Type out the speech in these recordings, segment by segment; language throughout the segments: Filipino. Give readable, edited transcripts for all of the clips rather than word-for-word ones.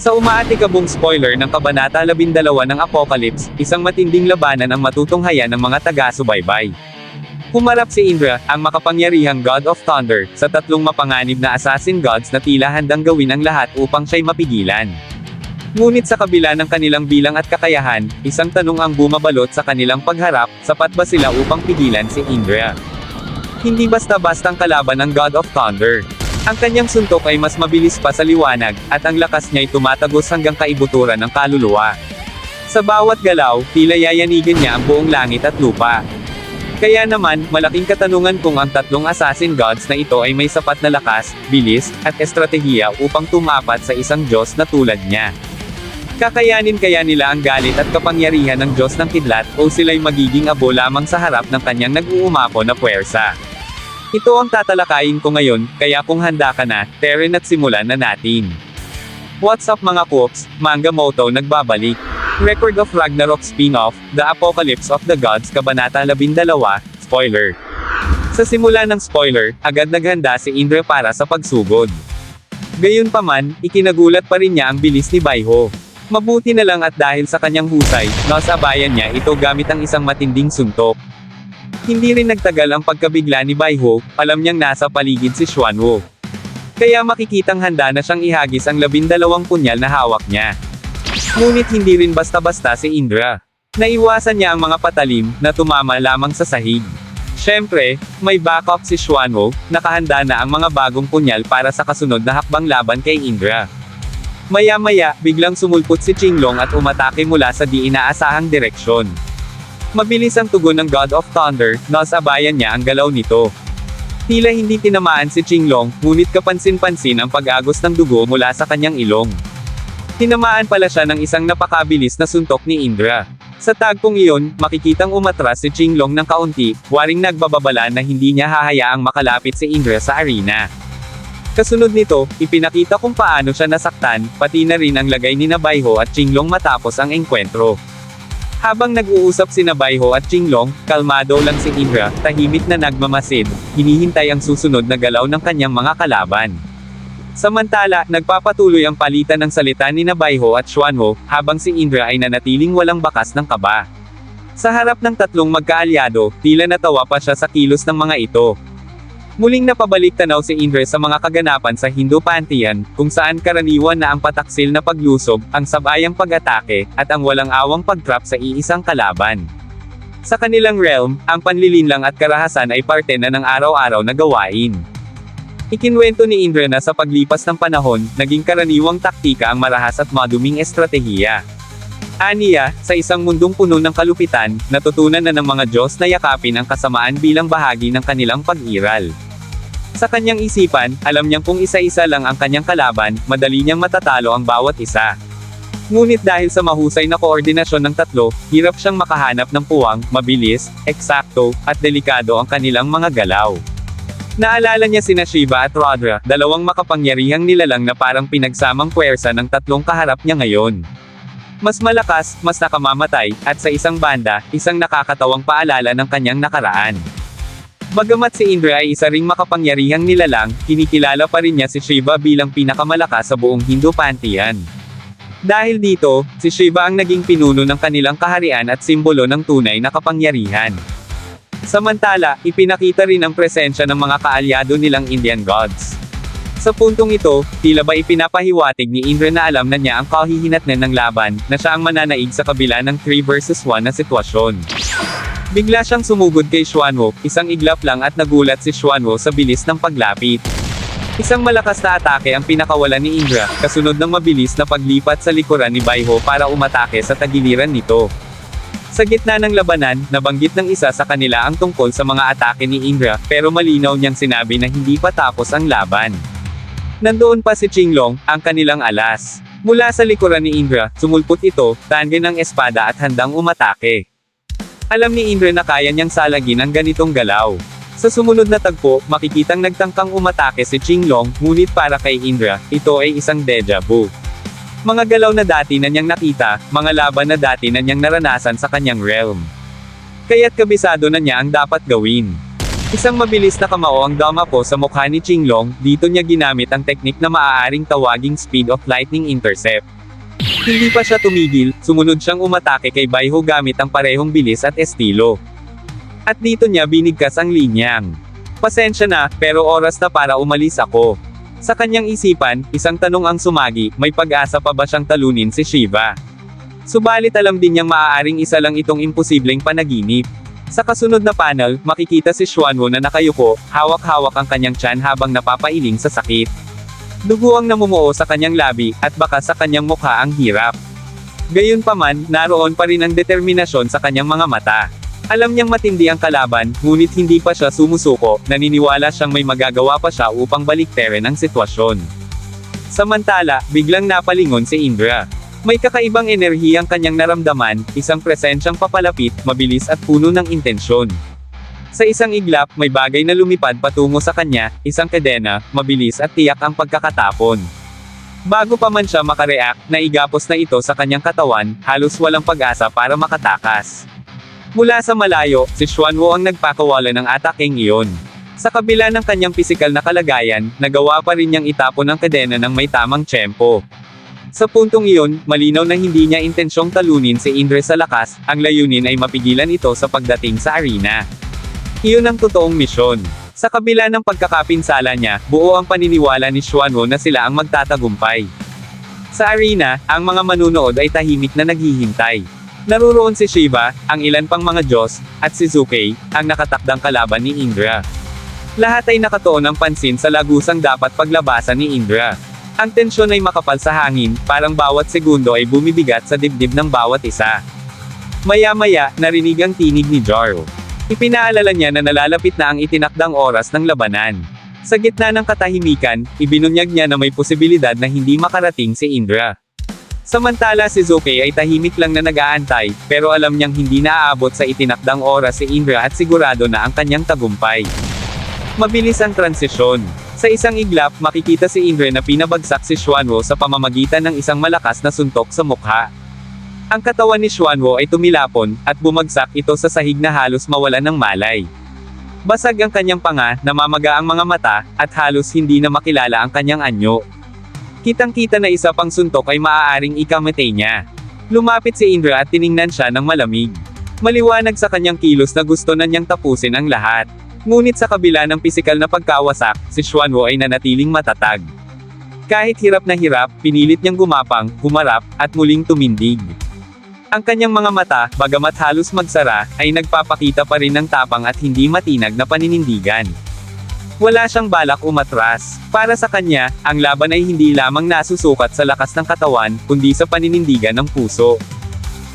Sa umaatikabong spoiler ng Kabanata 12 ng Apocalypse, isang matinding labanan ang matutunghayan ng mga taga-subaybay. Humarap si Indra, ang makapangyarihang God of Thunder, sa tatlong mapanganib na assassin gods na tila handang gawin ang lahat upang siya'y mapigilan. Ngunit sa kabila ng kanilang bilang at kakayahan, isang tanong ang bumabalot sa kanilang pagharap, sapat ba sila upang pigilan si Indra? Hindi basta-bastang kalaban ng God of Thunder. Ang kanyang suntok ay mas mabilis pa sa liwanag, at ang lakas niya'y tumatagos hanggang kaibuturan ng kaluluwa. Sa bawat galaw, tila yayanigin niya ang buong langit at lupa. Kaya naman, malaking katanungan kung ang tatlong assassin gods na ito ay may sapat na lakas, bilis, at estratehiya upang tumapat sa isang Diyos na tulad niya. Kakayanin kaya nila ang galit at kapangyarihan ng Diyos ng Kidlat, o sila'y magiging abo lamang sa harap ng kanyang nag-uumapo na puwersa? Ito ang tatalakayin ko ngayon, kaya kung handa ka na, tara at simulan na natin. What's up mga Cooks, Manga Moto nagbabalik. Record of Ragnarok spin-off, The Apocalypse of the Gods Kabanata 12, spoiler. Sa simula ng spoiler, agad naghanda si Indra para sa pagsugod. Gayunpaman, ikinagulat pa rin niya ang bilis ni Baiho. Mabuti na lang at dahil sa kanyang husay, nasabayan niya ito gamit ang isang matinding suntok. Hindi rin nagtagal ang pagkabigla ni Baiho, alam niyang nasa paligid si Xuanwu. Kaya makikitang handa na siyang ihagis ang 12 punyal na hawak niya. Ngunit hindi rin basta-basta si Indra. Naiwasan niya ang mga patalim, na tumama lamang sa sahig. Siyempre, may backup si Xuanwu, nakahanda na ang mga bagong punyal para sa kasunod na hakbang laban kay Indra. Maya-maya, biglang sumulpot si Qinglong at umatake mula sa di inaasahang direksyon. Mabilis ang tugon ng God of Thunder, nasabayan niya ang galaw nito. Tila hindi tinamaan si Qinglong, ngunit kapansin-pansin ang pag-agos ng dugo mula sa kanyang ilong. Tinamaan pala siya ng isang napakabilis na suntok ni Indra. Sa tagpong iyon, makikitang umatras si Qinglong ng kaunti, waring nagbababala na hindi niya hahayaang makalapit si Indra sa arena. Kasunod nito, ipinakita kung paano siya nasaktan, pati na rin ang lagay ni Baiho at Qinglong matapos ang engkwentro. Habang nag-uusap sina Baiho at Qinglong, kalmado lang si Indra, tahimik na nagmamasid, hinihintay ang susunod na galaw ng kanyang mga kalaban. Samantala, nagpapatuloy ang palitan ng salita ni Baiho at Xuanwu, habang si Indra ay nanatiling walang bakas ng kaba. Sa harap ng tatlong magkaalyado, tila natawa pa siya sa kilos ng mga ito. Muling napabalik tanaw si Indra sa mga kaganapan sa Hindu Pantheon, kung saan karaniwan na ang pataksil na paglusob, ang sabayang pag-atake, at ang walang awang pag-trap sa iisang kalaban. Sa kanilang realm, ang panlilinlang at karahasan ay parte na ng araw-araw na gawain. Ikinwento ni Indra na sa paglipas ng panahon, naging karaniwang taktika ang marahas at maduming estratehiya. Aniya, sa isang mundong puno ng kalupitan, natutunan na ng mga Diyos na yakapin ang kasamaan bilang bahagi ng kanilang pag-iral. Sa kanyang isipan, alam niyang kung isa-isa lang ang kanyang kalaban, madali niyang matatalo ang bawat isa. Ngunit dahil sa mahusay na koordinasyon ng tatlo, hirap siyang makahanap ng puwang, mabilis, eksakto, at delikado ang kanilang mga galaw. Naalala niya sina Shiva at Rudra, dalawang makapangyarihang nilalang na parang pinagsamang puwersa ng tatlong kaharap niya ngayon. Mas malakas, mas nakamamatay, at sa isang banda, isang nakakatawang paalala ng kanyang nakaraan. Bagamat si Indra ay isa ring makapangyarihang nilalang, kinikilala pa rin niya si Shiva bilang pinakamalakas sa buong Hindu Pantheon. Dahil dito, si Shiva ang naging pinuno ng kanilang kaharian at simbolo ng tunay na kapangyarihan. Samantala, ipinakita rin ang presensya ng mga kaalyado nilang Indian gods. Sa puntong ito, tila ba ipinapahiwatig ni Indra na alam na niya ang kahihinatnan ng laban, na siya ang mananaig sa kabila ng 3 versus 1 na sitwasyon. Bigla siyang sumugod kay Xuanwu, isang iglap lang at nagulat si Xuanwu sa bilis ng paglapit. Isang malakas na atake ang pinakawalan ni Indra, kasunod ng mabilis na paglipat sa likuran ni Baiho para umatake sa tagiliran nito. Sa gitna ng labanan, nabanggit ng isa sa kanila ang tungkol sa mga atake ni Indra, pero malinaw niyang sinabi na hindi pa tapos ang laban. Nandoon pa si Qinglong, ang kanilang alas. Mula sa likuran ni Indra, sumulpot ito, tanggen ng espada at handang umatake. Alam ni Indra na kaya niyang salagin ang ganitong galaw. Sa sumunod na tagpo, makikitang nagtangkang umatake si Qinglong, ngunit para kay Indra, ito ay isang deja vu. Mga galaw na dati na niyang nakita, mga laban na dati na niyang naranasan sa kanyang realm. Kaya't kabisado na niya ang dapat gawin. Isang mabilis na kamao ang damapo sa mukha ni Qinglong, dito niya ginamit ang teknik na maaaring tawaging speed of lightning intercept. Hindi pa siya tumigil, sumunod siyang umatake kay Baiho gamit ang parehong bilis at estilo. At dito niya binigkas ang linyang. Pasensya na, pero oras na para umalis ako. Sa kanyang isipan, isang tanong ang sumagi, may pag-asa pa ba siyang talunin si Shiva? Subalit alam din niyang maaaring isa lang itong imposibleng panaginip. Sa kasunod na panel, makikita si Xuanwu na nakayuko, hawak-hawak ang kanyang tiyan habang napapailing sa sakit. Dugo ang namumuo sa kanyang labi, at baka sa kanyang mukha ang hirap. Gayunpaman, naroon pa rin ang determinasyon sa kanyang mga mata. Alam niyang matindi ang kalaban, ngunit hindi pa siya sumusuko, naniniwala siyang may magagawa pa siya upang baliktarin ang sitwasyon. Samantala, biglang napalingon si Indra. May kakaibang enerhiyang kanyang naramdaman, isang presensyang papalapit, mabilis at puno ng intensyon. Sa isang iglap, may bagay na lumipad patungo sa kanya, isang kadena, mabilis at tiyak ang pagkakatapon. Bago pa man siya makareact, naigapos na ito sa kanyang katawan, halos walang pag-asa para makatakas. Mula sa malayo, si Xuanwu ang nagpakawala ng atakeng iyon. Sa kabila ng kanyang pisikal na kalagayan, nagawa pa rin niyang itapon ang kadena ng may tamang tiyempo. Sa puntong iyon, malinaw na hindi niya intensyong talunin si Indra sa lakas, ang layunin ay mapigilan ito sa pagdating sa arena. Iyon ang totoong misyon. Sa kabila ng pagkakapinsala niya, buo ang paniniwala ni Xuanwu na sila ang magtatagumpay. Sa arena, ang mga manunood ay tahimik na naghihintay. Naruroon si Shiva, ang ilan pang mga Diyos, at si Zukei, ang nakatakdang kalaban ni Indra. Lahat ay nakatuon ang pansin sa lagusang dapat paglabasan ni Indra. Ang tensyon ay makapal sa hangin, parang bawat segundo ay bumibigat sa dibdib ng bawat isa. Maya-maya, narinig ang tinig ni Jaro. Ipinaalala niya na nalalapit na ang itinakdang oras ng labanan. Sa gitna ng katahimikan, ibinunyag niya na may posibilidad na hindi makarating si Indra. Samantala si Zukei ay tahimik lang na nag-aantay, pero alam niyang hindi naaabot sa itinakdang oras si Indra at sigurado na ang kanyang tagumpay. Mabilis ang transisyon. Sa isang iglap, makikita si Indra na pinabagsak si Xuanwu sa pamamagitan ng isang malakas na suntok sa mukha. Ang katawan ni Xuanwu ay tumilapon, at bumagsak ito sa sahig na halos mawalan ng malay. Basag ang kanyang panga, namamaga ang mga mata, at halos hindi na makilala ang kanyang anyo. Kitang-kita na isa pang suntok ay maaaring ikamatay niya. Lumapit si Indra at tiningnan siya ng malamig. Maliwanag sa kanyang kilos na gusto na niyang tapusin ang lahat. Ngunit sa kabila ng pisikal na pagkawasak, si Xuanwu ay nanatiling matatag. Kahit hirap na hirap, pinilit niyang gumapang, humarap, at muling tumindig. Ang kanyang mga mata, bagamat halos magsara, ay nagpapakita pa rin ng tapang at hindi matinag na paninindigan. Wala siyang balak umatras. Para sa kanya, ang laban ay hindi lamang nasusukat sa lakas ng katawan, kundi sa paninindigan ng puso.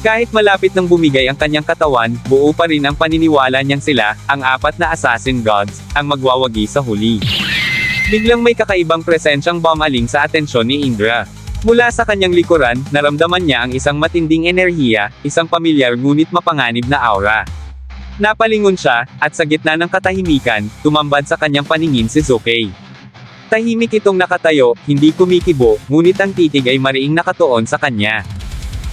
Kahit malapit nang bumigay ang kanyang katawan, buo pa rin ang paniniwala niyang sila, ang apat na assassin gods, ang magwawagi sa huli. Biglang may kakaibang presensyang bumaling sa atensyon ni Indra. Mula sa kanyang likuran, naramdaman niya ang isang matinding enerhiya, isang pamilyar ngunit mapanganib na aura. Napalingon siya, at sa gitna ng katahimikan, tumambad sa kanyang paningin si Zukei. Tahimik itong nakatayo, hindi kumikibo, ngunit ang titig ay mariing nakatuon sa kanya.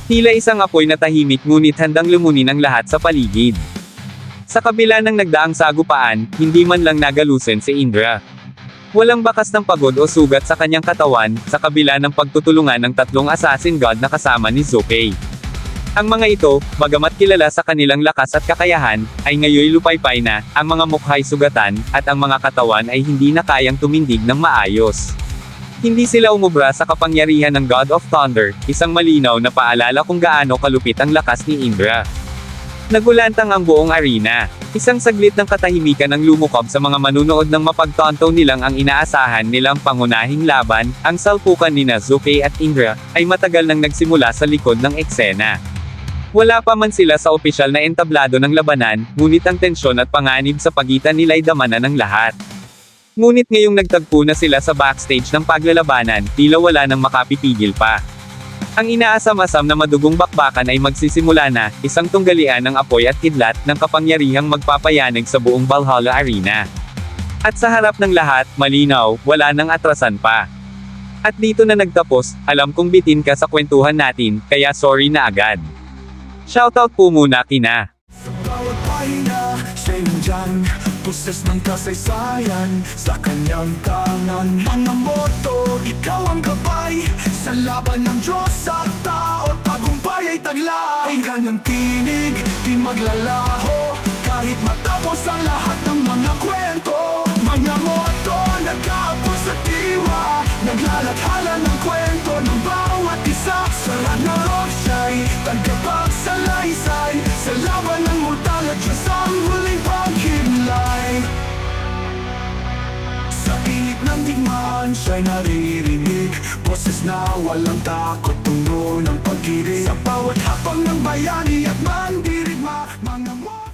Tila isang apoy na tahimik ngunit handang lumunin ang lahat sa paligid. Sa kabila ng nagdaang sagupaan, hindi man lang nagalusin si Indra. Walang bakas ng pagod o sugat sa kanyang katawan, sa kabila ng pagtutulungan ng tatlong assassin god na kasama ni Zukei. Ang mga ito, bagamat kilala sa kanilang lakas at kakayahan, ay ngayoy lupaypay na, ang mga mukha'y sugatan, at ang mga katawan ay hindi na kayang tumindig ng maayos. Hindi sila umubra sa kapangyarihan ng God of Thunder, isang malinaw na paalala kung gaano kalupit ang lakas ni Indra. Nagulantang ang buong arena. Isang saglit ng katahimikan ang lumukob sa mga manunood ng mapagtanto nilang ang inaasahan nilang pangunahing laban, ang salpukan nina Zukei at Indra, ay matagal nang nagsimula sa likod ng eksena. Wala pa man sila sa opisyal na entablado ng labanan, ngunit ang tensyon at panganib sa pagitan nila ay damanan ng lahat. Ngunit ngayong nagtagpo na sila sa backstage ng paglalabanan, tila wala nang makapipigil pa. Ang inaasam-asam na madugong bakbakan ay magsisimula na, isang tunggalian ng apoy at kidlat, ng kapangyarihang magpapayanig sa buong Valhalla Arena. At sa harap ng lahat, malinaw, wala nang atrasan pa. At dito na nagtapos, alam kong bitin ka sa kwentuhan natin, kaya sorry na agad. Shoutout po muna kina. Sa bawat pahina, siya'y nandyan, boses ng kasaysayan sa kanyang tangan. Mga moto, ikaw ang gabay sa laban ng Diyos at tao. Tagumpay ay taglay, kanyang tinig di maglalaho kahit matapos ang lahat ng mga kwento. Mga moto, nag-aapos sa diwa, naglalathala ng kwento ng bawat isa. Sarad na siya'y tagapagsalaysay sa laban ng mortal at Diyos ang huling paghiblay. Sa pilit ng digmaan siya'y naririnig, boses na walang takot, tungo ng pag-ibig. Sa bawat hapang ng bayani at mandirigma, mga moto